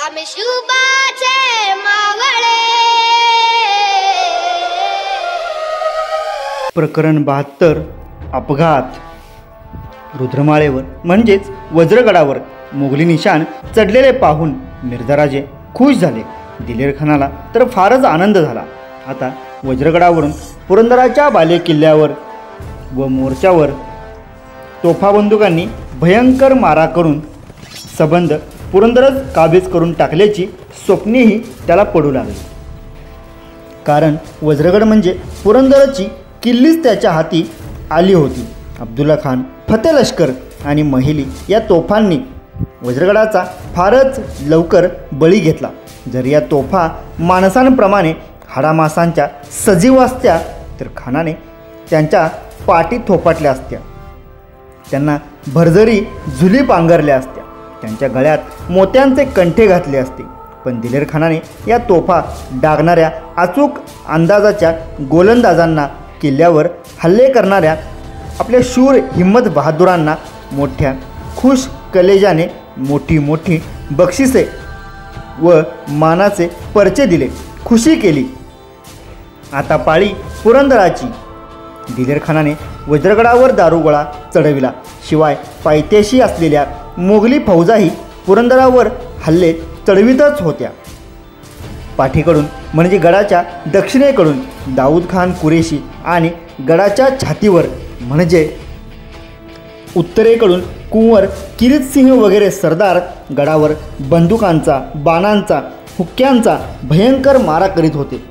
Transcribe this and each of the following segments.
आम्ही शुभाचे मावळे। प्रकरण 72 अपघात। रुद्रमाळेवर म्हणजेच वज्रगडावर मोगली निशाण चढलेले पाहून मिर्झाराजे खुश झाले। दिलेर खानाला तर फारच आनंद झाला। आता वज्रगडावरून पुरंदराच्या बाले किल्ल्यावर व मोर्चावर तोफा बंदुकांनी भयंकर मारा करून सबंध पुरंदरच काबीज करून टाकल्याची स्वप्नेही त्याला पडू लागली। कारण वज्रगड म्हणजे पुरंदरची किल्लीच त्याच्या हाती आली होती। अब्दुल्ला खान, फते लष्कर आणि महिली या तोफांनी वज्रगडाचा फारच लवकर बळी घेतला। जर या तोफा माणसांप्रमाणे हाडामासांच्या सजीव असत्या तर खानाने त्यांच्या पाठीत थोपाटल्या असत्या, त्यांना भरजरी झुली पांघरल्या असत्या, त्यांच्या गळ्यात मोत्यांचे कंठे घातले असते। पण दिलेर खानाने या तोफा डागणाऱ्या अचूक अंदाजाच्या गोलंदाजांना, किल्ल्यावर हल्ले करणाऱ्या आपल्या शूर हिम्मत बहादुरांना मोठ्या खुश कलेजाने मोठी मोठी बक्षिसे व मानाचे परचे दिले, खुशी केली। आता पाळी पुरंदराची। दिलेर खानाने वज्रगडावर दारुगोळा चढविला। शिवाय पायथ्याशी असलेल्या मोगली फौजाही पुरंदरावर हल्ले चढवितच होत्या। पाठीकडून म्हणजे गडाच्या दक्षिणेकडून दाऊद खान कुरेशी आणि गडाच्या छातीवर म्हणजे उत्तरेकडून कुंवर किरीत सिंह वगैरे सरदार गडावर बंदुकांचा, बाणांचा, हुक्क्यांचा भयंकर मारा करीत होते।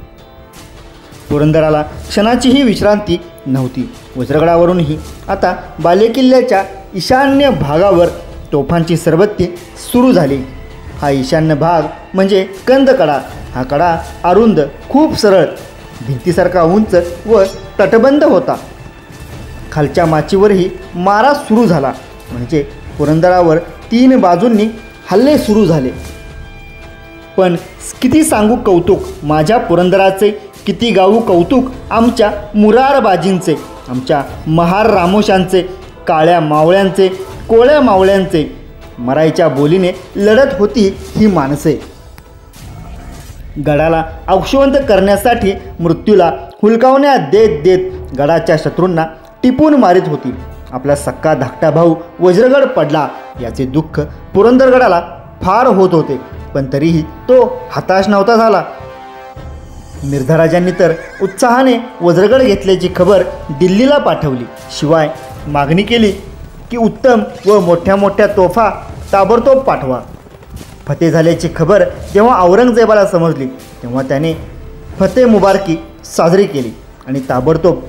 पुरंदराला क्षणाचीही विश्रांती नव्हती। वज्रगडावरूनही आता बालेकिल्ल्याच्या ईशान्य भागावर तोफांची सरबत्ती सुरू झाली। हा ईशान्य भाग म्हणजे कंदकडा। हा कडा अरुंद, खूप सरळ, भिंतीसारखा उंच व तटबंद होता। खालच्या माचीवरही मारा सुरू झाला, म्हणजे पुरंदरावर 3 बाजूंनी हल्ले सुरू झाले। पण किती सांगू कौतुक माझ्या पुरंदराचे, किती गाऊ कौतुक आमच्या मुरारबाजींचे, आमच्या महार रामोशांचे, काळ्या मावळ्यांचे, कोळ्या मावळ्यांचे। मरायच्या बोलीने लढत होती ही माणसे। गडाला अवशवंत करण्यासाठी मृत्यूला हुलकावण्या देत देत गडाच्या शत्रूंना टिपून मारित होती। आपला सक्का धाकटा भाऊ वज्रगड पडला याचे दुःख पुरंदरगडाला फार होत होते, पण तरीही तो हताश नव्हता झाला। मिर्झाराजांनी तर उत्साहाने वज्रगड घेतल्याची खबर दिल्लीला पाठवली। शिवाय मागणी केली की उत्तम व मोठ्या मोठ्या तोफा ताबडतोब पाठवा। फते झाल्याची खबर जेव्हा औरंगजेबाला समजली तेव्हा त्याने फते मुबारकी साजरी केली आणि ताबडतोब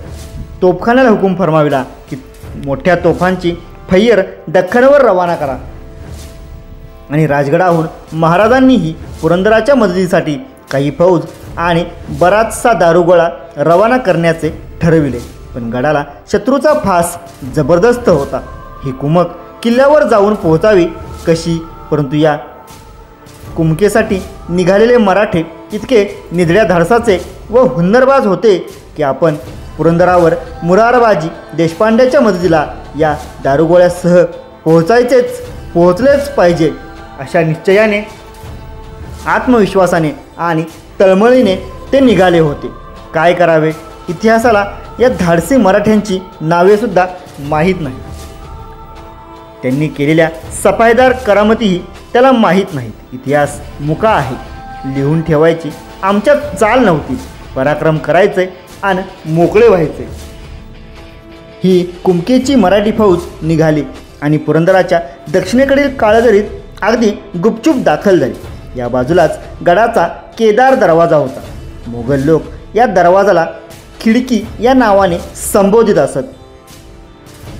तोफखान्याला हुकूम फरमाविला की मोठ्या तोफांची फैयर दख्खनवर रवाना करा। आणि राजगडाहून महाराजांनीही पुरंदराच्या मदतीसाठी काही फौज आणि बराचसा दारुगोळा रवाना करण्याचे ठरविले। पण गडाला शत्रूचा फास जबरदस्त होता। ही कुमक किल्ल्यावर जाऊन पोहोचावी कशी? परंतु या कुमकेसाठी निघालेले मराठे इतके निधड्या धाडसाचे व हुन्नरबाज होते की आपण पुरंदरावर मुरारबाजी देशपांड्याच्या मदतीला या दारुगोळ्यासह पोहोचलेच पाहिजे अशा निश्चयाने, आत्मविश्वासाने आणि तळमळीने ते निघाले होते। काय करावे? इतिहासाला या धाडसी मराठ्यांची नावेसुद्धा माहीत नाही। त्यांनी केलेल्या सफाईदार करामतीही त्याला माहीत नाहीत। इतिहास मुका आहे, लिहून ठेवायची आमच्यात चाल नव्हती। पराक्रम करायचे आणि मोकळे व्हायचे। ही कुमकेची मराठी फौज निघाली आणि पुरंदराच्या दक्षिणेकडील काळझरीत अगदी गुपचूप दाखल झाली। या बाजूलाच गडाचा केदार दरवाजा होता। मोगल लोक या दरवाजाला खिडकी या नावाने संबोधित असत।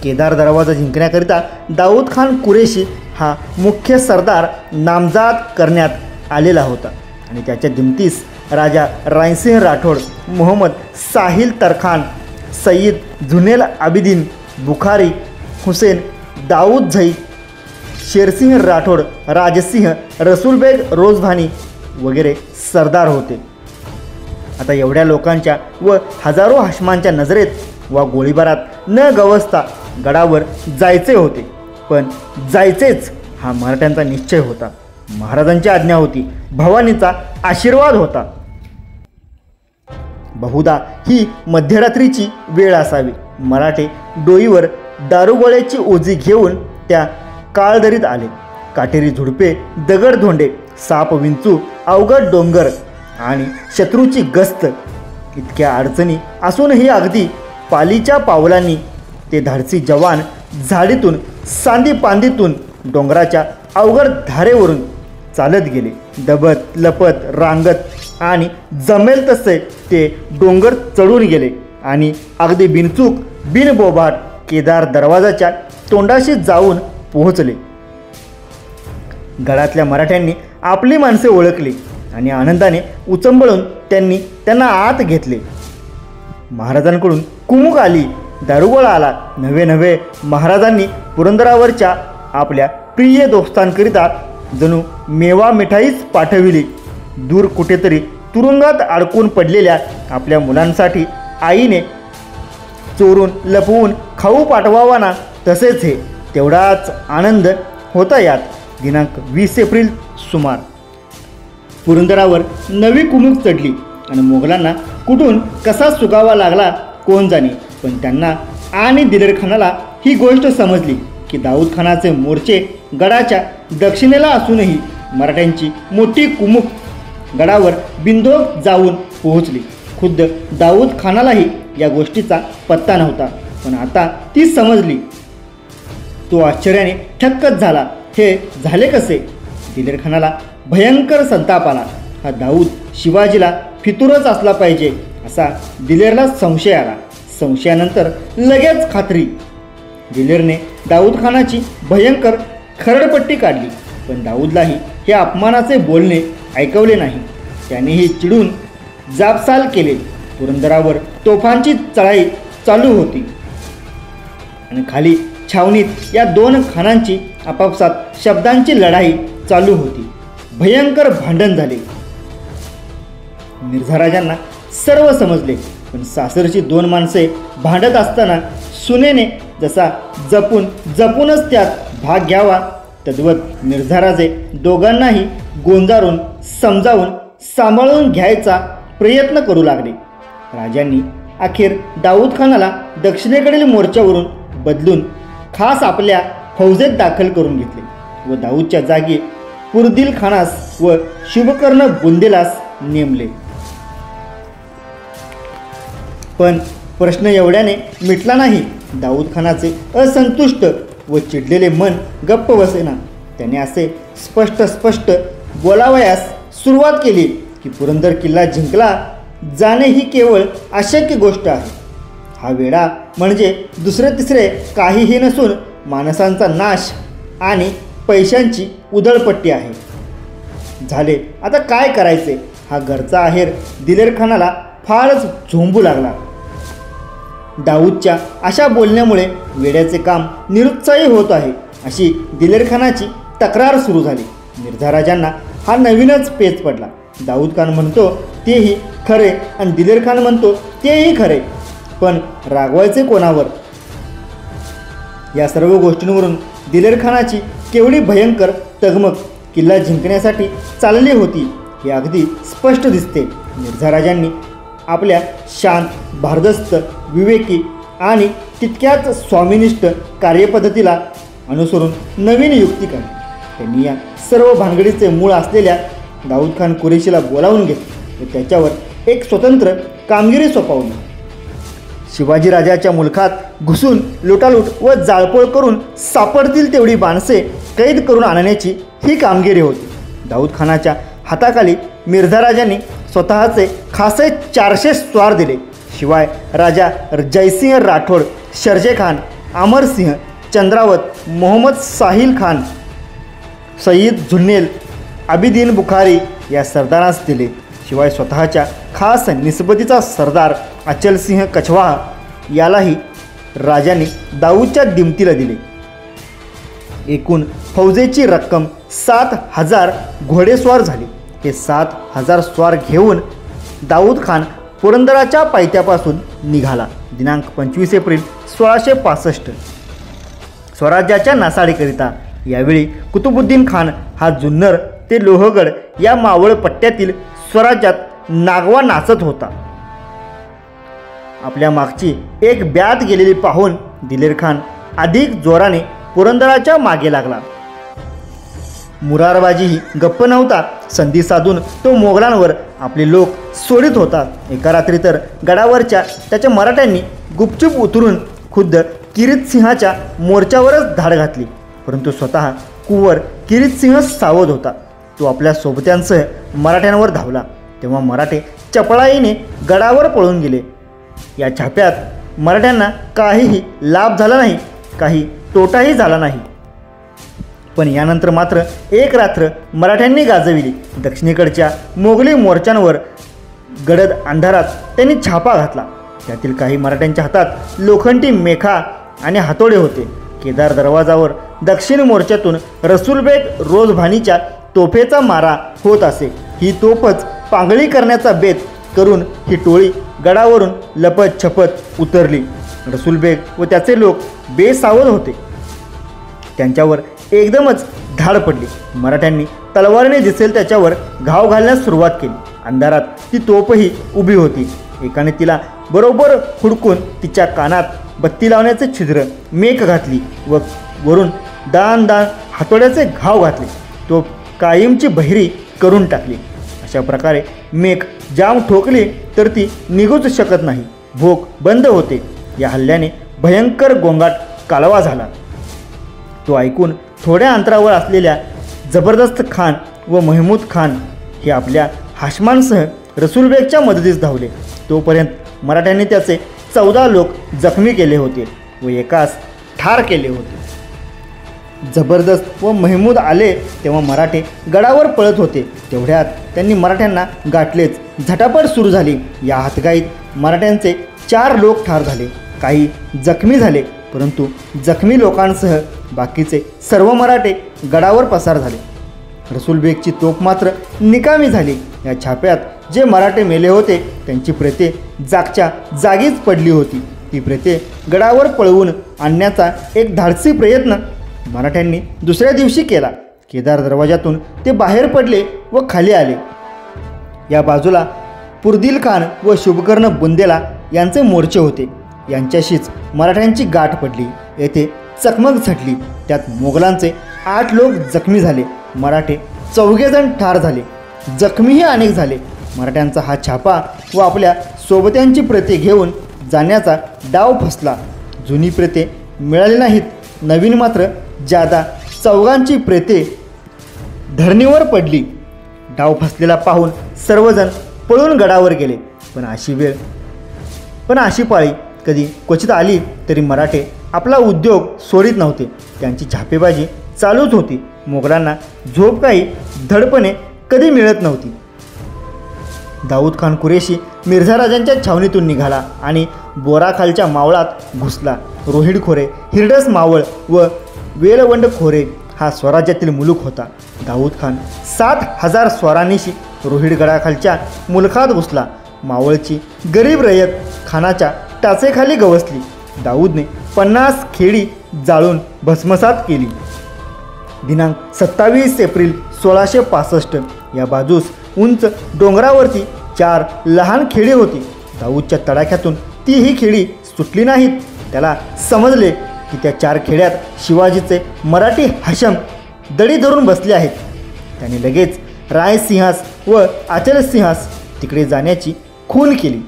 केदार दरवाजा जिंकण्याकरिता दाऊद खान कुरेशी हा मुख्य सरदार नामजाद करण्यात आलेला होता आणि त्याच्या दिमतीस राजा रायसिंह राठोड, मोहम्मद साहिल तरखान, सय्यद झुनेल आबिदीन बुखारी, हुसेन दाऊद झई, शेरसिंह राठोड, राजसिंह, रसूलबेग रोजभानी वगैरे सरदार होते। आता एवढ्या लोकांच्या व हजारो हाशमांच्या नजरेत वा गोळीबारात न गवसता गडावर जायचे होते। पण जायचेच हा मराठ्यांचा निश्चय होता। महाराजांची आज्ञा होती, भवानीचा आशीर्वाद होता. बहुधा ही मध्यरात्रीची वेळ असावी. मराठे डोईवर दारुगोळ्याची ओझी घेऊन त्या काळदरीत आले. काटेरी झुडपे, दगडधोंडे, साप विंचू, अवघड डोंगर आणि शत्रूची गस्त, इतक्या अडचणी असूनही अगदी पालीच्या पावलांनी ते धाडसी जवान झाडीतून, सांदीपांदीतून, डोंगराच्या अवघड धारेवरून चालत गेले. दबत लपत रांगत आणि जमेल तसे ते डोंगर चढून गेले आणि अगदी बिनचूक बिनबोभाट केदार दरवाजाच्या तोंडाशी जाऊन पोहोचले. गडातल्या मराठ्यांनी आपली माणसे ओळखली आणि आनंदाने उचंबळून त्यांना आत घेतले. महाराजांकडून कुमुक आली, दारुगोळा आला. नवे महाराजांनी पुरंदरावरच्या आपल्या प्रिय दोस्तांकरिता जणू मेवा मिठाईच पाठविली. दूर कुठेतरी तुरुंगात अडकून पडलेल्या आपल्या मुलांसाठी आईने चोरून लपवून खाऊ पाठवावा ना, तसेच हे तेवढाच आनंद होता यात. दिनांक 20 एप्रिल सुमार पुरंदरावर नवी कुमुक चढली आणि मोगलांना कुठून कसा सुगावा लागला कोण जाणे. पण त्यांना आणि दिलेरखानाला ही गोष्ट समजली की दाऊद खानाचे मोर्चे गडाच्या दक्षिणेला असूनही मराठ्यांची मोठी कुमुक गडावर बिंदोक जाऊन पोहोचली. खुद्द दाऊद खानालाही या गोष्टीचा पत्ता नव्हता, पण आता ती समजली. तो आश्चर्याने ठक्कच झाला. हे झाले कसे? दिलेरखानाला भयंकर संताप आला. हा दाऊद शिवाजीला फितूरच असला पाहिजे असा दिलेरला संशय आला. संशयानंतर लगेच खात्री. दिलेरने दाऊद खानाची भयंकर खरडपट्टी काढली, पण दाऊदलाही हे अपमानाचे बोलणे ऐकवले नाही. त्यानेही चिडून जाबसाल केले. पुरंदरावर तोफांची चढाई चालू होती आणि खाली छावणीत या दोन खानांची आपापसात शब्दांची लढाई चालू होती. भयंकर भांडण झाले. मिर्झाराजांना सर्व समजले, पण सासरची दोन माणसे भांडत असताना सुनेने जसा जपूनच त्यात भाग घ्यावा, तद्वत मिर्झाराजे दोघांनाही गोंजारून समजावून सांभाळून घ्यायचा प्रयत्न करू लागले. राजांनी अखेर दाऊद खानाला दक्षिणेकडील मोर्चावरून बदलून खास आपल्या फौजेत दाखल करून घेतले व दाऊदच्या जागी पुरदिल खानास व शुभकर्ण बुंदेलास नेमले. पण प्रश्न एवढ्याने मिटला नाही. दाऊद खानाचे असंतुष्ट व चिडलेले मन गप्प बसेना. त्याने असे स्पष्ट बोलावयास सुरुवात केली की पुरंदर किल्ला जिंकला जाणे ही केवळ अशक्य गोष्ट आहे. हा वेढा म्हणजे दुसरे तिसरे काहीही नसून माणसांचा नाश आणि पैशांची उधळपट्टी आहे. झाले, आता काय करायचे? हा घरचा आहेर दिलेरखानाला फारच झोंबू लागला. दाऊदच्या अशा बोलण्यामुळे वेड्याचे काम निरुत्साही होत आहे अशी दिलेरखानाची तक्रार सुरू झाली. मिर्झाराजांना हा नवीनच पेच पडला. दाऊद खान म्हणतो तेही खरे आणि दिलेरखान म्हणतो तेही खरे, पण रागवायचे कोणावर? या सर्व गोष्टींवरून दिलेरखानाची केवढी भयंकर तगमग किल्ला जिंकण्यासाठी चालली होती हे अगदी स्पष्ट दिसते. मिर्झाराजांनी आपल्या शांत, भारदस्त, विवेकी आणि तितक्याच स्वामिनिष्ठ कार्यपद्धतीला अनुसरून नवीन युक्ती काढली. त्यांनी या सर्व भानगडीचे मूळ असलेल्या दाऊद खान कुरेशीला बोलावून घेतले व त्याच्यावर एक स्वतंत्र कामगिरी सोपवली. शिवाजीराजाच्या मुलखात घुसून लुटालूट व जाळपोळ करून सापडतील तेवढी माणसे कैद करून आणण्याची ही कामगिरी होती. दाऊद खानाच्या हाताखाली मिर्झाराजांनी स्वतःचे खासे 400 स्वार दिले. शिवाय राजा जयसिंह राठोड, शर्जे खान, अमरसिंह, चंद्रावत, मोहम्मद साहिल खान, सईद झुन्नेल, आबिदीन बुखारी या सरदारांस दिले. शिवाय स्वतःच्या खास निस्बतीचा सरदार अचलसिंह कछवाहा यालाही राजाने दाऊदच्या दिमतीला दिले. एकूण फौजेची रक्कम 7,000 घोडेस्वार झाले. हे 7,000 स्वार घेऊन दाऊद खान पुरंदराच्या पायथ्यापासून निघाला. दिनांक 25 एप्रिल 1665 स्वराज्याच्या नासाडीकरिता. यावेळी कुतुबुद्दीन खान हा जुन्नर ते लोहगड या मावळ पट्ट्यातील स्वराज्यात नागवा नाचत होता. आपल्या मागची एक ब्यात गेलेली पाहून दिलेर खान अधिक जोराने पुरंदराच्या मागे लागला. मुरारबाजीही गप्प नव्हता. संधी साधून तो मोगलांवर आपले लोक सोडित होता. एका रात्री तर गडावरच्या त्याच्या मराठ्यांनी गुपचूप उतरून खुद्द किरीतसिंहाच्या मोर्चावरच धाड घातली. परंतु स्वतः कुंवर किरीतसिंह सावध होता. तो आपल्या सोबत्यांसह मराठ्यांवर धावला. तेव्हा मराठे चपळाईने गडावर पळून गेले. या छाप्यात मराठ्यांना काहीही लाभ झाला नाही, काही तोटाही झाला नाही. पण यानंतर मात्र एक रात्र मराठ्यांनी गाजविली. दक्षिणेकडच्या मोगली मोर्चांवर गडद अंधारात त्यांनी छापा घातला. त्यातील काही मराठ्यांच्या हातात लोखंडी मेखा आणि हातोडे होते. केदार दरवाजावर दक्षिण मोर्चातून रसूलबेग रोजभानीच्या तोफेचा मारा होत असे. ही तोफच पांगळी करण्याचा बेत करून ही टोळी गडावरून लपत छपत उतरली. रसूलबेग व त्याचे लोक बेसावध होते. त्यांच्यावर एकदमच धाड पडली. मराठ्यांनी तलवारीने दिसेल त्याच्यावर घाव घालण्यास सुरुवात केली. अंधारात ती तोफही उभी होती. एकाने तिला बरोबर हुडकून तिच्या कानात बत्ती लावण्याचे छिद्र मेख घातली व वरून दान हातोड्याचे घाव घातले. तो कायमची बहिरी करून टाकली. अशा प्रकारे मेख जाम ठोकली तर ती निघूच शकत नाही. भोक बंद होते. या हल्ल्याने भयंकर गोंगाट कालवा झाला. तो ऐकून थोड्या अंतरावर असलेल्या जबरदस्त खान व महमूद खान हे आपल्या हाशमांसह रसूलबेगच्या मदतीस धावले. तोपर्यंत मराठ्यांनी त्याचे 14 लोक जखमी केले होते व एकास ठार केले होते. जबरदस्त व महमूद आले तेव्हा मराठे गडावर पळत होते. तेवढ्यात त्यांनी मराठ्यांना गाठलेच. झटापट सुरू झाली. या हातगाईत मराठ्यांचे 4 लोक ठार झाले. काही जखमी झाले. परंतु जखमी लोकांसह बाकीचे सर्व मराठे गडावर पसार झाले. रसूलबेगची तोफ मात्र निकामी झाली. या छाप्यात जे मराठे मेले होते त्यांची प्रेते जागच्या जागीच पडली होती. ती प्रेते गडावर पळवून आणण्याचा एक धाडसी प्रयत्न मराठ्यांनी दुसऱ्या दिवशी केला. केदार दरवाजातून ते बाहेर पडले व खाली आले. या बाजूला पुरदिल खान व शुभकर्ण बुंदेला यांचे मोर्चे होते. यांच्याशीच मराठ्यांची गाठ पडली. येथे चकमक झडली. त्यात मोगलांचे 8 लोक जखमी झाले. मराठे 14 जण ठार झाले. जखमीही अनेक झाले. मराठ्यांचा हा छापा व आपल्या सोबत्यांची प्रेते घेऊन जाण्याचा डाव फसला. जुनी प्रेते मिळाली नाहीत. नवीन मात्र जादा 14 प्रेते धरणीवर पडली. डाव फसलेला पाहून सर्वजण पळून गडावर गेले. पण अशी पाळी कधी क्वचित आली तरी मराठे आपला उद्योग सोडित नव्हते. त्यांची छापेबाजी चालूच होती. मोगलांना झोप काही धडपणे कधी मिळत नव्हती. दाऊद खान कुरेशी मिर्झा राजांच्या छावणीतून निघाला आणि बोराखालच्या मावळात घुसला. रोहिड खोरे, हिरडस मावळ व वेलवंड खोरे हा स्वराज्यातील मुलूक होता. दाऊद खान 7,000 स्वारांनीशी रोहिडगडाखालच्या मुलखात घुसला. मावळची गरीब रयत खानाच्या टाचेखाली गवसली. दाऊदने 50 खेडी जाळून भस्मसात केली. दिनांक 27 एप्रिल 1665 या बाजूस उंच डोंगरावरती 4 लहान खेडी होती. दाऊदच्या तडाख्यातून तीही खेडी सुटली नाहीत. त्याला समजले की त्या 4 खेड्यात शिवाजीचे मराठी हाशम दडी धरून बसले आहेत. त्याने लगेच रायसिंहास व अचलसिंहास तिकडे जाण्याची खून केली.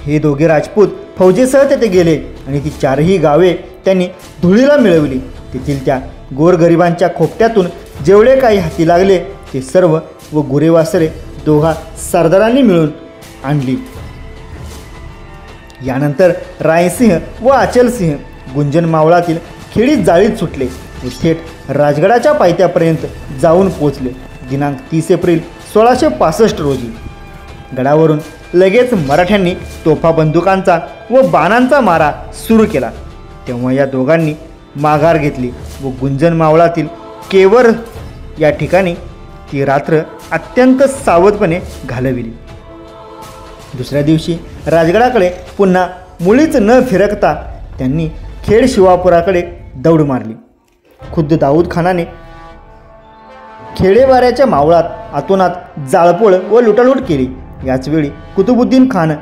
हे दोघे राजपूत फौजेसह तेथे गेले आणि ती 4ही गावे त्यांनी धुळीला मिळवली. तेथील त्या गोरगरिबांच्या खोपट्यातून जेवढे काही हाती लागले ते सर्व व गुरेवासरे दोघा सरदारांनी मिळून आणली. यानंतर रायसिंह व अचलसिंह गुंजन मावळातील खेडीत जाळीत सुटले व थेट राजगडाच्या पायथ्यापर्यंत जाऊन पोचले. दिनांक 30 एप्रिल 1665 रोजी गडावरून लगेच मराठ्यांनी तोफा बंदुकांचा व बाणांचा मारा सुरू केला. तेव्हा या दोघांनी माघार घेतली व गुंजन मावळातील केवर या ठिकाणी ती रात्र अत्यंत सावधपणे घालविली. दुसऱ्या दिवशी राजगडाकडे पुन्हा मुळीच न फिरकता त्यांनी खेड शिवापुराकडे दौड मारली. खुद्द दाऊद खानाने खेडेवाऱ्याच्या मावळात अतोनात जाळपोळ व लुटालूट केली. याचवेळी कुतुबुद्दीन खान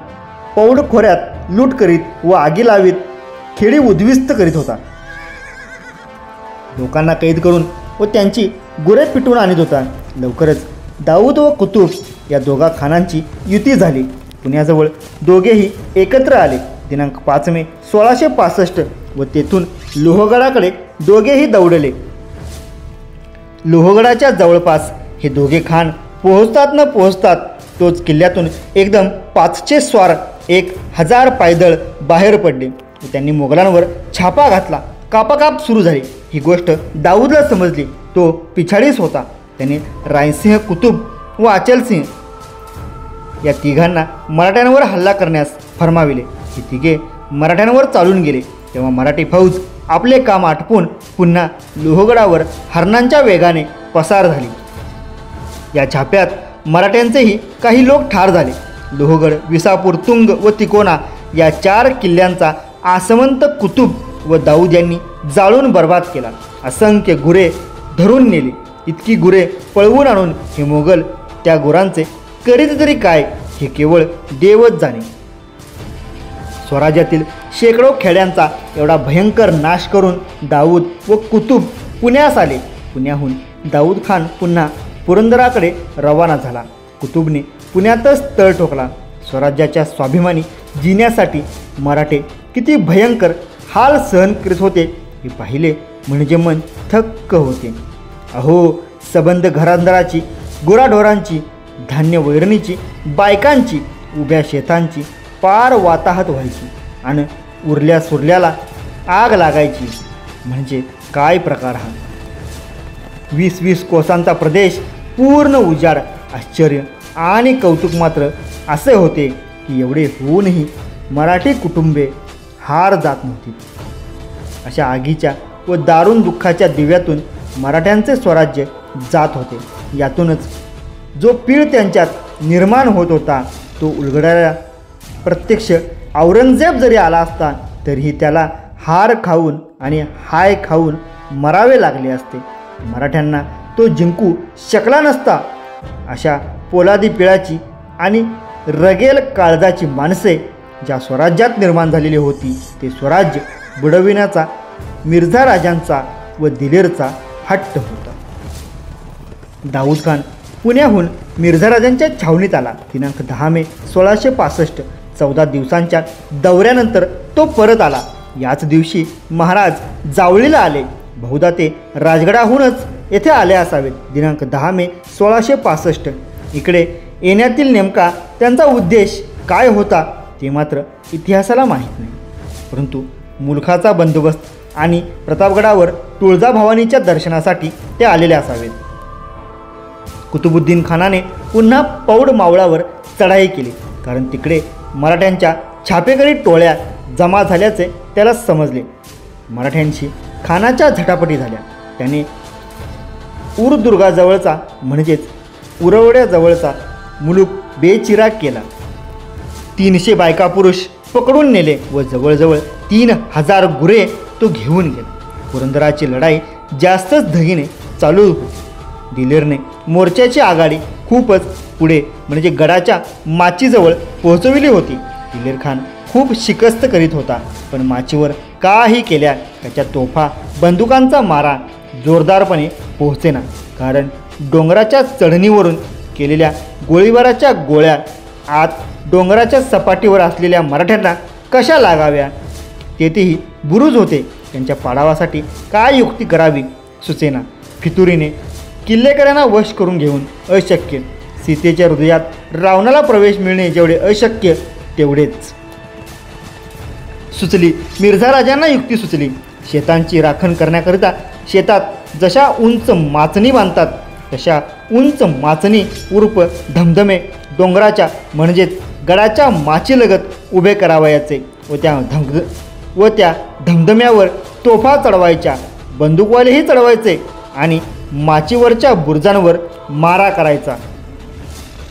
पौड खोऱ्यात लूट करीत व आगी लावीत खेडी उद्ध्वस्त करीत होता. लोकांना कैद करून व त्यांची गुरे पिटून आणत होता. लवकरच दाऊद व कुतुब या दोघा खानांची युती झाली. पुण्याजवळ दोघेही एकत्र आले. दिनांक 5 मे 1665 व तेथून लोहगडाकडे दोघेही दौडले. लोहगडाच्या जवळपास हे दोघे खान पोहोचतात न पोहोचतात तोच किल्ल्यातून एकदम 500 स्वार 1000 पायदळ बाहेर पडले व त्यांनी मोगलांवर छापा घातला. कापाकाप सुरू झाली. ही गोष्ट दाऊदला समजली. तो पिछाडीस होता. त्याने रायसिंह कुतुब व अचलसिंह या तिघांना मराठ्यांवर हल्ला करण्यास फरमाविले. हे तिघे मराठ्यांवर चालून गेले. तेव्हा मराठी फौज आपले काम आटपून पुन्हा लोहगडावर हरणांच्या वेगाने पसार झाली. या छाप्यात मराठ्यांचेही काही लोक ठार झाले. लोहगड, विसापूर, तुंग व तिकोना या 4 किल्ल्यांचा आसमंत कुतुब व दाऊद यांनी जाळून बर्बाद केला. असंख्य गुरे धरून नेली. इतकी गुरे पळवून आणून हे मोगल त्या गुरांचे करीत तरी काय हे केवळ देवच जाणे. स्वराज्यातील शेकडो खेड्यांचा एवढा भयंकर नाश करून दाऊद व कुतुब पुण्यास आले. पुण्याहून दाऊद खान पुन्हा पुरंदराकडे रवाना झाला. कुतुबने पुण्यातच तळ ठोकला. स्वराज्याच्या स्वाभिमानी जिण्यासाठी मराठे किती भयंकर हाल सहन करीत होते हे पाहिले म्हणजे मन थक्क होते. अहो, सबंध घरांदाराची, गुराढोरांची, धान्य वैरणीची, बायकांची, उभ्या शेतांची पार वाताहत व्हायची आणि उरल्या सुरल्याला आग लागायची. म्हणजे काय प्रकार हा! 20-20 कोसांचा प्रदेश पूर्ण उजाड. आश्चर्य आणि कौतुक मात्र असे होते की एवढे होऊनही मराठी कुटुंबे हार जात नव्हती. अशा आगीच्या व दारुण दुःखाच्या दिव्यातून मराठ्यांचे स्वराज्य जात होते. यातूनच जो पीळ त्यांच्यात निर्माण होत होता तो उलगडायला प्रत्यक्ष औरंगजेब जरी आला असता तरीही त्याला हार खाऊन आणि हाय खाऊन मरावे लागले असते. मराठ्यांना तो जिंकू शकला नसता. अशा पोलादी पिळाची आणि रगेल काळजाची माणसे ज्या स्वराज्यात निर्माण झालेली होती ते स्वराज्य बुडविण्याचा मिर्झा राजांचा व दिलेरचा हट्ट होता. दाऊद खान पुण्याहून मिर्झा राजांच्या छावणीत आला. दिनांक 10 मे 1665 14 दिवसांच्या दौऱ्यानंतर तो परत आला. याच दिवशी महाराज जावळीला आले. बहुधा ते राजगडाहूनच येथे आले असावेत. दिनांक 10 मे 1665 इकडे येण्यातील नेमका त्यांचा उद्देश काय होता ते मात्र इतिहासाला माहीत नाही. परंतु मुलखाचा बंदोबस्त आणि प्रतापगडावर तुळजाभवानीच्या दर्शनासाठी ते आलेले असावेत. कुतुबुद्दीन खानाने पुन्हा पौड मावळावर चढाई केली कारण तिकडे मराठ्यांच्या छापेकरी टोळ्या जमा झाल्याचे त्याला समजले. मराठ्यांशी खानाच्या झटापटी झाल्या. त्याने उरदुर्गाजवळचा म्हणजेच उरवड्याजवळचा मुलूक बेचिराग केला. 300 बायका पुरुष पकडून नेले व जवळजवळ 3000 गुरे तो घेऊन गेला. पुरंदराची लढाई जास्तच धगीने चालू होती. दिलेरने मोर्चाची आघाडी खूपच पुढे म्हणजे गडाच्या माचीजवळ पोहोचविली होती. दिलेर खान खूप शिकस्त करीत होता पण माचीवर काही केल्या त्याच्या तोफा बंदुकांचा मारा जोरदारपणे पोहोचेना. कारण डोंगराच्या चढणीवरून केलेल्या गोळीबाराच्या गोळ्या आत डोंगराच्या सपाटीवर असलेल्या मराठ्यांना कशा लागाव्या तेथेही बुरुज होते. त्यांच्या पाडावासाठी काय युक्ती करावी सुचेना. फितुरीने किल्लेकऱ्यांना वश करून घेऊन अशक्य. सीतेच्या हृदयात रावणाला प्रवेश मिळणे जेवढे अशक्य तेवढेच सुचली. मिर्झा राजांना युक्ती सुचली. शेतांची राखण करण्याकरिता शेतात जशा उंच माचणी बांधतात तशा उंच माचणी उर्फ धमधमे डोंगराच्या म्हणजेच गडाच्या माचीलगत उभे करावयाचे व त्या धमधम्यावर तोफा चढवायच्या. बंदूकवालेही चढवायचे आणि माचीवरच्या बुरुजांवर मारा करायचा.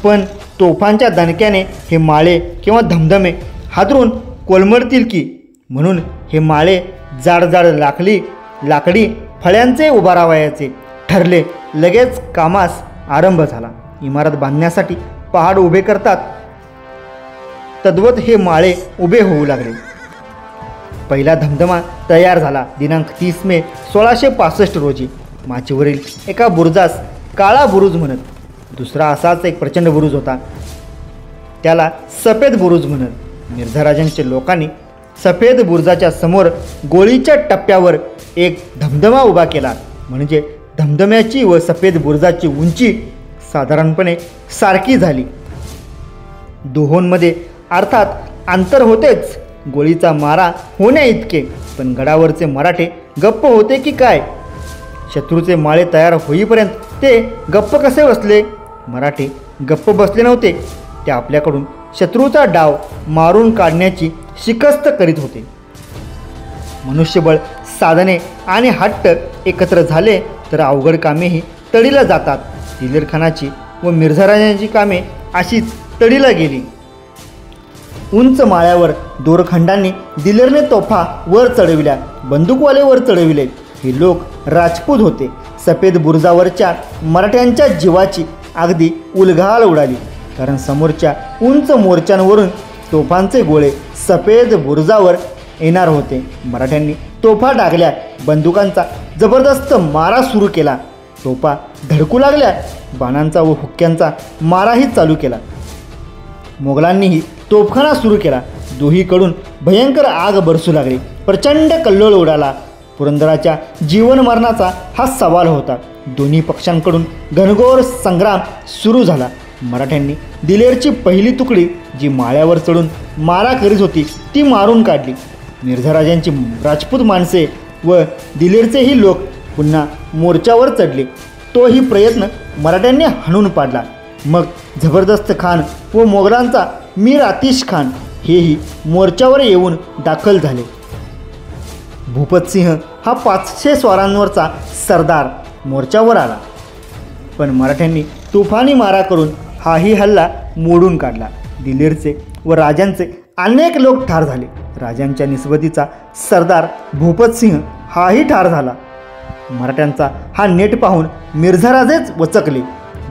पण तोफांच्या दणक्याने हे माळे किंवा धमधमे हादरून कोलमडतील की म्हणून हे माळे जाड जाड लाकडी फळ्यांचे उभारावयाचे ठरले. लगेच कामास आरंभ झाला. इमारत बांधण्यासाठी पहाड उभे करतात तद्वत हे माळे उभे होऊ लागले. पहिला धमधमा तयार झाला. दिनांक 30 मे 1665 रोजी माचीवरील एका बुरुजास काळा बुरुज म्हणत. दुसरा असाच एक प्रचंड बुरुज होता, त्याला सफेद बुरुज म्हणत. मिर्झाराजांच्या लोकांनी सफेद बुरुजाच्या समोर गोळीच्या टप्प्यावर एक धमधमा उभा केला. म्हणजे धमधम्याची व सफेद बुरुजाची उंची साधारणपणे सारखी झाली. दोहोंमध्ये अर्थात अंतर होतेच, गोळीचा मारा होण्या इतके. पण गडावरचे मराठे गप्प होते की काय? शत्रूचे माळे तयार होईपर्यंत ते गप्प कसे बसले? मराठे गप्प बसले नव्हते, ते आपल्याकडून शत्रूचा डाव मारून काढण्याची शिकस्त करीत होते. मनुष्यबळ, साधने आणि हट्ट एकत्र झाले तर अवघड कामेही तडीला जातात. दिलेरखानाची व मिर्झाराजांची कामे अशीच तडीला गेली. उंच माळ्यावर दोरखंडांनी दिलेरने तोफा वर चढविल्या, बंदूकवाले वर चढविले. हे लोक राजपूत होते. सफेद बुरुजावरच्या मराठ्यांच्या जीवाची अगदी उलघाल उडाली, कारण समोरच्या उंच मोर्चांवरून तोफांचे गोळे सफेद बुरुजावर येणार होते. मराठ्यांनी तोफा डागल्या, बंदुकांचा जबरदस्त मारा सुरू केला. तोफा धडकू लागल्या, बाणांचा व हुक्क्यांचा माराही चालू केला. मोगलांनीही तोफखाना सुरू केला. दोहीकडून भयंकर आग बरसू लागली. प्रचंड कल्लोळ उडाला. पुरंदराच्या जीवन मरणाचा हा सवाल होता. दोन्ही पक्षांकडून घनघोर संग्राम सुरू झाला. मराठ्यांनी दिलेरची पहिली तुकडी जी माळ्यावर चढून मारा करीत होती ती मारून काढली. मिर्झाराजांची राजपूत माणसे व दिलेरचेही लोक पुन्हा मोर्चावर चढले. तोही प्रयत्न मराठ्यांनी हाणून पाडला. मग जबरदस्त खान व मोगलांचा मीर आतिश खान हेही मोर्चावर येऊन दाखल झाले. भूपतसिंह हा 500 स्वारांवरचा सरदार मोर्चावर आला, पण मराठ्यांनी तुफानी मारा करून हाही हल्ला मोडून काढला. दिलेरचे व राजांचे अनेक लोक ठार झाले. राजांच्या निस्बतीचा सरदार भूपतसिंह हाही ठार झाला. मराठ्यांचा हा नेट पाहून मिर्झाराजेच वचकले.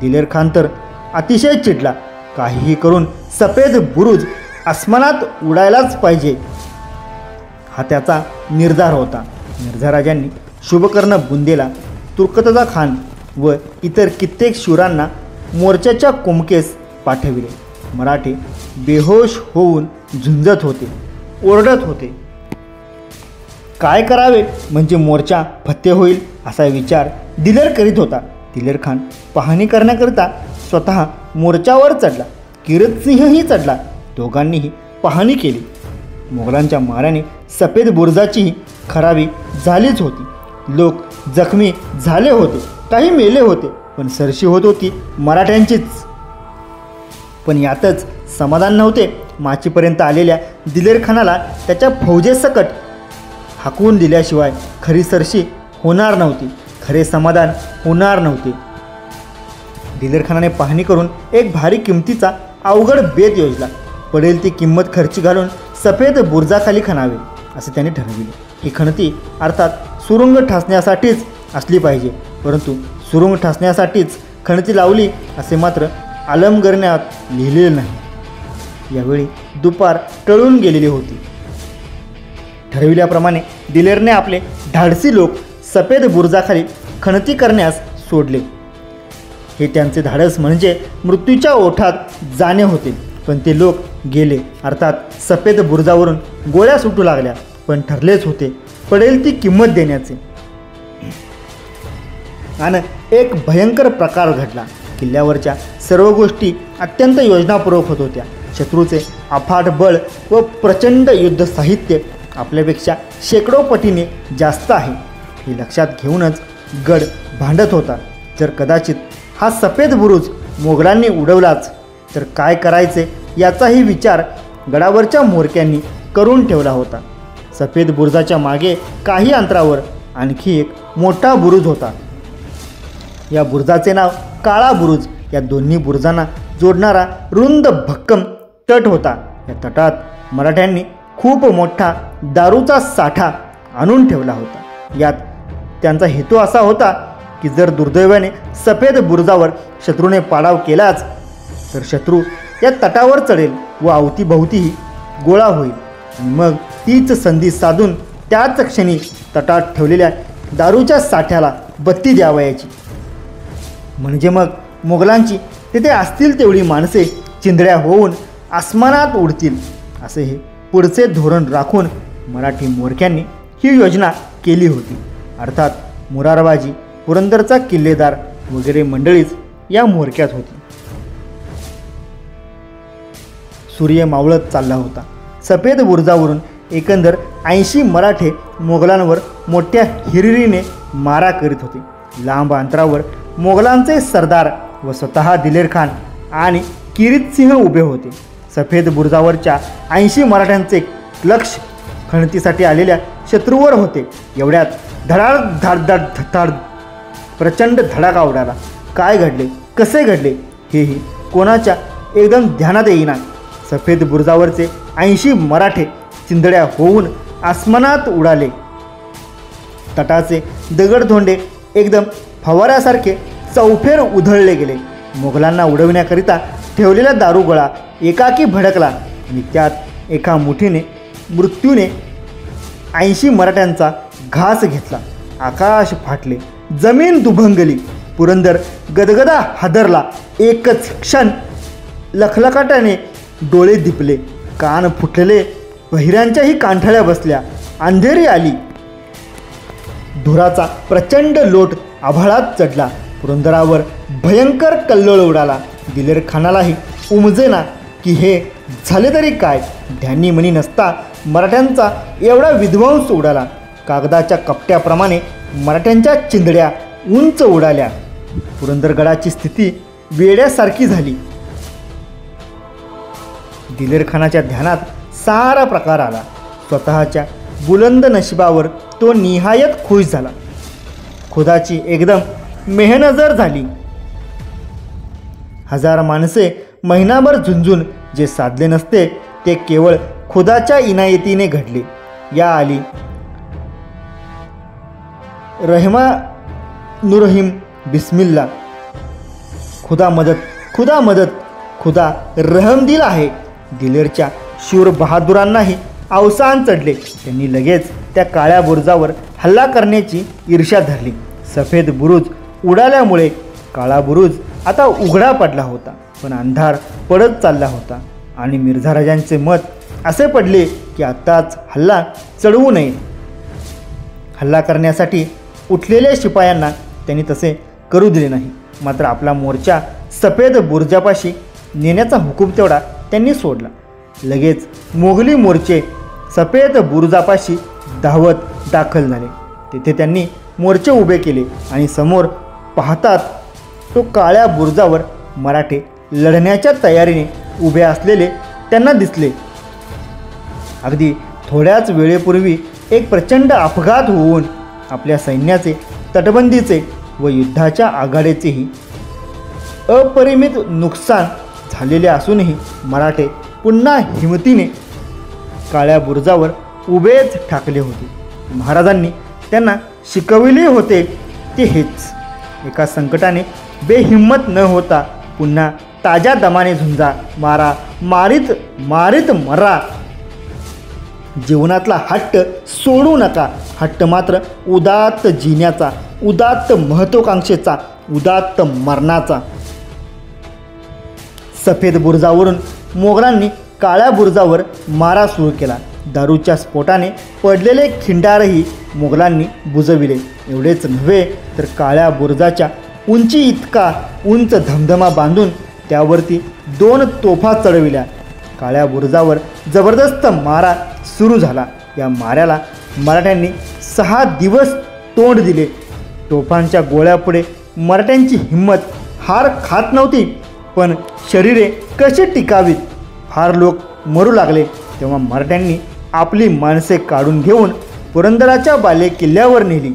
दिलेर खान तर अतिशय चिडला. काहीही करून सफेद बुरुज आसमानात उडायलाच पाहिजे, हा त्याचा निर्धार होता. मिर्झाराजांनी शुभकर्ण बुंदेला, तुर्कतजा खान व इतर कित्येक शूरांना मोर्चाच्या कुमकेस पाठविले. मराठे बेहोश होऊन झुंजत होते, ओरडत होते. काय करावे म्हणजे मोर्चा फत्ते होईल असा विचार दिलेर करीत होता. दिलेर खान पाहणी करण्याकरिता स्वतः मोर्चावर चढला. किरतसिंहही चढला. दोघांनीही पाहणी केली. मोगलांच्या माऱ्याने सफेद बुरुजाचीही खराबी झालीच होती. लोक जखमी झाले होते, काही मेले होते, पण सरशी होत होती मराठ्यांचीच. पण यातच समाधान नव्हते. माचीपर्यंत आलेल्या दिलेर खानाला त्याच्या फौजेसकट हाकवून दिल्याशिवाय खरी सरशी होणार नव्हती, खरे समाधान होणार नव्हते. दिलेर खानाने पाहणी करून एक भारी किमतीचा अवघड बेत योजला. पडेल ती किंमत खर्ची घालून सफेद बुरुजाखाली खणावे असे त्याने ठरविले. ही खणती अर्थात सुरुंग ठासण्यासाठीच असली पाहिजे, परंतु सुरुंग ठासण्यासाठीच खणती लावली असे मात्र आलमगीरनात लिहिलेले नाही. यावेळी दुपार टळून गेलेली होती. ठरविल्याप्रमाणे दिलेरने आपले धाडसी लोक सफेद बुरुजाखाली खणती करण्यास सोडले. हे त्यांचे धाडस म्हणजे मृत्यूच्या ओठात जाणे होते. पण ते लोक गेले, अर्थात सफेद बुरुजावरून गोळ्या सुटू लागल्या. पण ठरलेच होते पडेल ती किंमत देण्याचे. आणि एक भयंकर प्रकार घडला. किल्ल्यावरच्या सर्व गोष्टी अत्यंत योजनापूर्वक होत होत्या. शत्रूचे अफाट बळ व प्रचंड युद्ध साहित्य आपल्यापेक्षा शेकडो पटीने जास्त आहे हे लक्षात घेऊनच गड भांडत होता. जर कदाचित हा सफेद बुरुज मोगलांनी उडवलाच तर काय करायचे याचाही विचार गडावरच्या म्होरक्यांनी करून ठेवला होता. सफेद बुरुजाच्या मागे काही अंतरावर आणखी एक मोठा बुरुज होता. या बुरुजाचे नाव काळा बुरुज. या दोन्ही बुरुजांना जोडणारा रुंद भक्कम तट होता. या तटात मराठ्यांनी खूप मोठा दारूचा साठा आणून ठेवला होता. यात त्यांचा हेतू असा होता की जर दुर्दैवाने सफेद बुरुजावर शत्रूने पाडाव केलाच तर शत्रू या तटावर चढेल व अवतीभवतीही गोळा होईल आणि मग तीच संधी साधून त्याच क्षणी तटात ठेवलेल्या दारूच्या साठ्याला बत्ती द्यावयाची. म्हणजे मग मोगलांची तिथे असतील तेवढी माणसे चिंधड्या होऊन आसमानात उडतील. असे हे पुढचे धोरण राखून मराठी म्होरक्यांनी ही योजना केली होती. अर्थात मुरारबाजी, पुरंदरचा किल्लेदार वगैरे मंडळीच या म्होरक्यात होती. सूर्य मावळत चालला होता. सफेद बुरुजावरून एकंदर 80 मराठे मोगलांवर मोठ्या हिरिरीने मारा करीत होते. लांब अंतरावर मोगलांचे सरदार व स्वतः दिलेर खान आणि किरीत सिंह उभे होते. सफेद बुरुजावरच्या 80 मराठ्यांचे लक्ष खणतीसाठी आलेल्या शत्रूवर होते. एवढ्यात धडाड धाडधाड धडाड प्रचंड धडाका उडाला. काय घडले, कसे घडले हेही कोणाच्या एकदम ध्यानात येईना. सफेद बुरुजावरचे 80 मराठे चिंधड्या होऊन आसमानात उडाले. तटाचे दगडधोंडे एकदम फवाऱ्यासारखे चौफेर उधळले गेले. मोगलांना उडविण्याकरिता ठेवलेला दारुगोळा एकाकी भडकला आणि त्यात एका मुठीने मृत्यूने 80 मराठ्यांचा घास घेतला. आकाश फाटले, जमीन दुभंगली. पुरंदर गदगदा हादरला. एकच क्षण लखलखाटाने डोळे दिपले, कान फुटलेले, बहिऱ्यांच्याही कांठळ्या बसल्या. अंधेरी आली. धुराचा प्रचंड लोट आभाळात चढला. पुरंदरावर भयंकर कल्लोळ उडाला. दिलेर खानालाही उमजेना की हे झाले तरी काय. ध्यानी नसता मराठ्यांचा एवढा विध्वंस उडाला. कागदाच्या कपट्याप्रमाणे मराठ्यांच्या चिंधड्या उंच उडाल्या. पुरंदरगडाची स्थिती वेड्यासारखी झाली. दिलेर खानाच्या ध्यानात सारा प्रकार आला. स्वतःच्या बुलंद नशिबावर तो निहायत खुश झाला. खुदाची एकदम मेहनजर झाली. 1000 माणसे महिनाभर झुंजून जे साधले नसते ते केवळ खुदाच्या इनायतीने घडले. या आली रहमानुरहीम बिस्मिल्ला. खुदा मदत, खुदा मदत, खुदा रहमदिल आहे. दिलेरच्या शूर बहादुरांनाही अवसान चढले. त्यांनी लगेच त्या काळ्या बुरुजावर हल्ला करण्याची ईर्ष्या धरली. सफेद बुरुज उडाल्यामुळे काळा बुरुज आता उघडा पडला होता, पण अंधार पडत चालला होता आणि मिर्झा राजांचे मत असे पडले की आत्ताच हल्ला चढवू नये. हल्ला करण्यासाठी उठलेल्या शिपायांना त्यांनी तसे करू दिले नाही. मात्र आपला मोर्चा सफेद बुरुजापाशी नेण्याचा हुकूम तेवढा त्यांनी सोडला. लगेच मोगली मोर्चे सफेद बुरुजापाशी धावत दाखल झाले. तेथे त्यांनी मोर्चे उभे केले आणि समोर पाहतात तो काळ्या बुरुजावर मराठे लढण्याच्या तयारीने उभे असलेले त्यांना दिसले. अगदी थोड्याच वेळेपूर्वी एक प्रचंड अपघात होऊन आपल्या सैन्याचे, तटबंदीचे व युद्धाच्या आघाडीचेही अपरिमित नुकसान झालेले असूनही मराठे पुन्हा हिमतीने काळ्या बुरुजावर उभेच ठाकले होते. महाराजांनी त्यांना शिकविले होते ते हेच. एका संकटाने बेहिम्मत न होता पुन्हा ताज्या दमाने झुंजा, मारा, मारीत मारीत मरा. जीवनातला हट्ट सोडू नका. हट्ट मात्र उदात्त जिण्याचा, उदात्त महत्त्वाकांक्षेचा, उदात्त मरणाचा. सफेद बुरुजावरून मोगलांनी काळ्या बुरुजावर मारा सुरू केला. दारूच्या स्फोटाने पडलेले खिंडारही मोगलांनी बुजविले. एवढेच नव्हे तर काळ्या बुरुजाच्या उंची इतका उंच धमधमा बांधून त्यावरती 2 तोफा चढविल्या. काळ्या बुरुजावर जबरदस्त मारा सुरू झाला. या माऱ्याला मराठ्यांनी 6 दिवस तोंड दिले. तोफांच्या गोळ्यापुढे मराठ्यांची हिंमत हार खात नव्हती. पण शरीरे कशी टिकावीत. फार लोक मरू लागले. तेव्हा मराठ्यांनी आपली माणसे काढून घेऊन पुरंदराच्या बाले किल्ल्यावर नेली.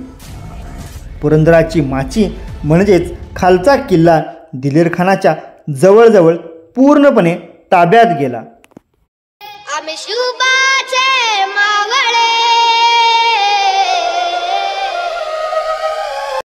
पुरंदराची माची म्हणजेच खालचा किल्ला दिलेर खानाच्या जवळजवळ पूर्णपणे ताब्यात गेला. आम्ही शुभा